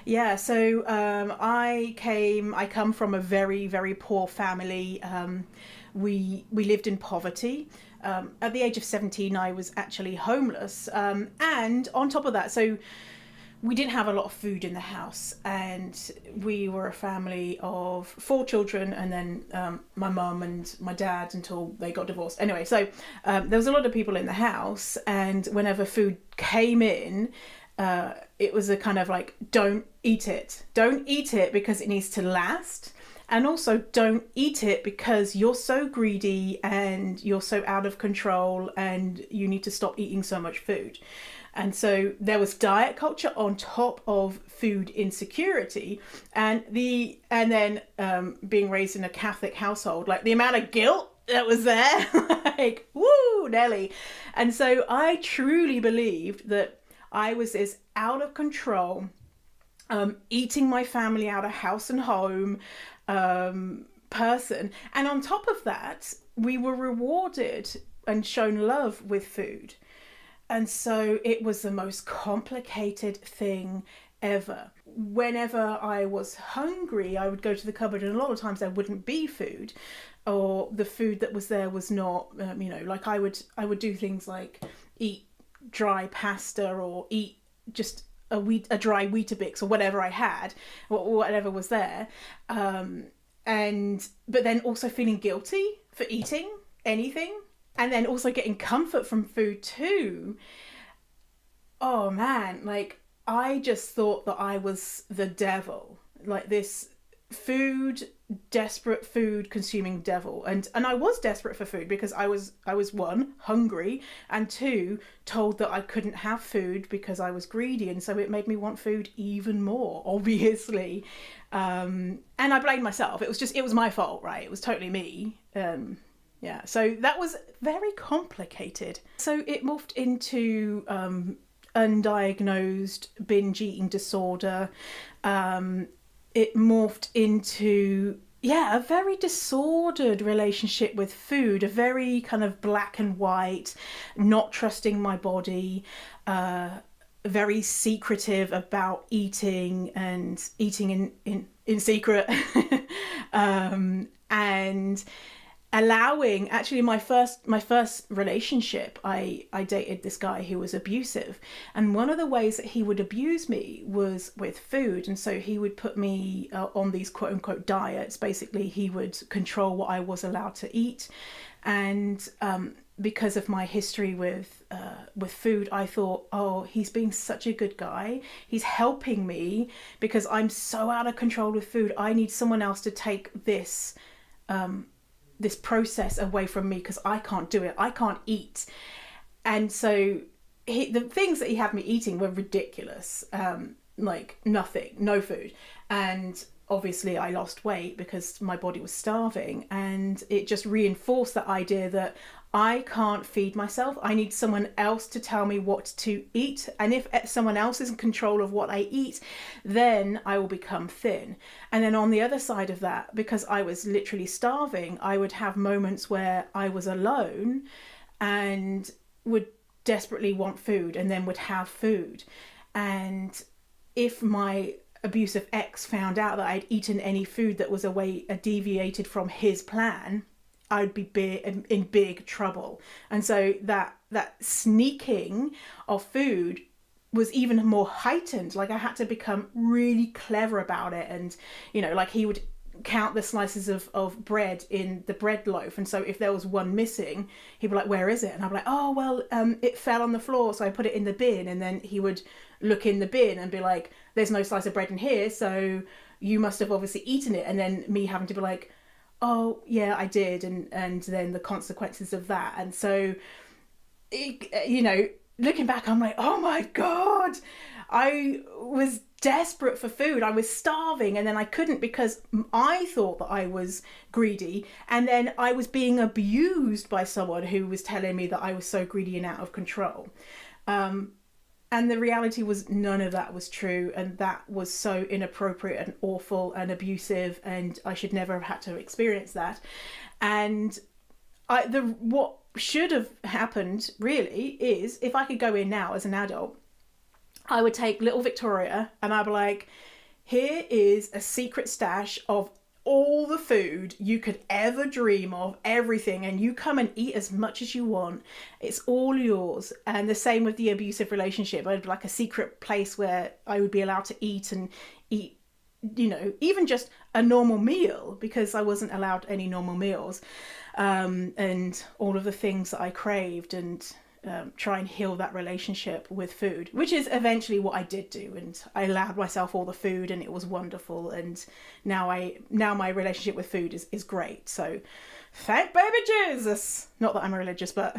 Yeah, so I come from a very, very poor family. We lived in poverty. At the age of 17, I was actually homeless. And on top of that, so we didn't have a lot of food in the house, and we were a family of four children, and then my mum and my dad until they got divorced. Anyway, so there was a lot of people in the house, and whenever food came in, it was a kind of like, don't eat it because it needs to last, and also don't eat it because you're so greedy and you're so out of control and you need to stop eating so much food. And so there was diet culture on top of food insecurity, and then being raised in a Catholic household, like the amount of guilt that was there, like woo, Nelly. And so I truly believed that I was this out of control, eating my family out of house and home person. And on top of that, we were rewarded and shown love with food. And so it was the most complicated thing ever. Whenever I was hungry, I would go to the cupboard, and a lot of times there wouldn't be food, or the food that was there was not, like I would do things like eat dry pasta or eat just a dry Weetabix or whatever I had, or whatever was there, and but then also feeling guilty for eating anything, and then also getting comfort from food too. Oh man, like I just thought that I was the devil, like this food desperate food consuming devil. And I was desperate for food because I was one, hungry, and two, told that I couldn't have food because I was greedy, and so it made me want food even more, obviously. And I blamed myself. It was my fault, right? It was totally me. Yeah, so that was very complicated. So it morphed into undiagnosed binge eating disorder. It morphed into, yeah, a very disordered relationship with food, a very kind of black and white, not trusting my body, very secretive about eating and eating in secret. And allowing, actually, my first relationship, I dated this guy who was abusive, and one of the ways that he would abuse me was with food. And so he would put me on these quote unquote diets. Basically, he would control what I was allowed to eat. And because of my history with food, I thought, oh, he's being such a good guy, he's helping me because I'm so out of control with food. I need someone else to take this process away from me because I can't do it. I can't eat. And so the things that he had me eating were ridiculous. Like nothing, no food. And obviously I lost weight because my body was starving, and it just reinforced that idea that I can't feed myself. I need someone else to tell me what to eat. And if someone else is in control of what I eat, then I will become thin. And then on the other side of that, because I was literally starving, I would have moments where I was alone and would desperately want food, and then would have food. And if my abusive ex found out that I'd eaten any food that was deviated from his plan, I'd be in big trouble. And so that sneaking of food was even more heightened. Like I had to become really clever about it. And, like he would count the slices of bread in the bread loaf. And so if there was one missing, he'd be like, where is it? And I'd be like, oh, well, it fell on the floor, so I put it in the bin. And then he would look in the bin and be like, there's no slice of bread in here, so you must have obviously eaten it. And then me having to be like, oh yeah, I did. And then the consequences of that. And so, looking back, I'm like, oh my God, I was desperate for food. I was starving, and then I couldn't because I thought that I was greedy, and then I was being abused by someone who was telling me that I was so greedy and out of control. And the reality was none of that was true, and that was so inappropriate and awful and abusive, and I should never have had to experience that. And what should have happened really is, if I could go in now as an adult, I would take little Victoria and I'd be like, here is a secret stash of all the food you could ever dream of, everything, and you come and eat as much as you want. It's all yours. And the same with the abusive relationship. I had like a secret place where I would be allowed to eat and eat, you know, even just a normal meal, because I wasn't allowed any normal meals, and all of the things that I craved, and try and heal that relationship with food, which is eventually what I did do. And I allowed myself all the food, and it was wonderful. And now my relationship with food is great. So thank baby Jesus. Not that I'm religious, but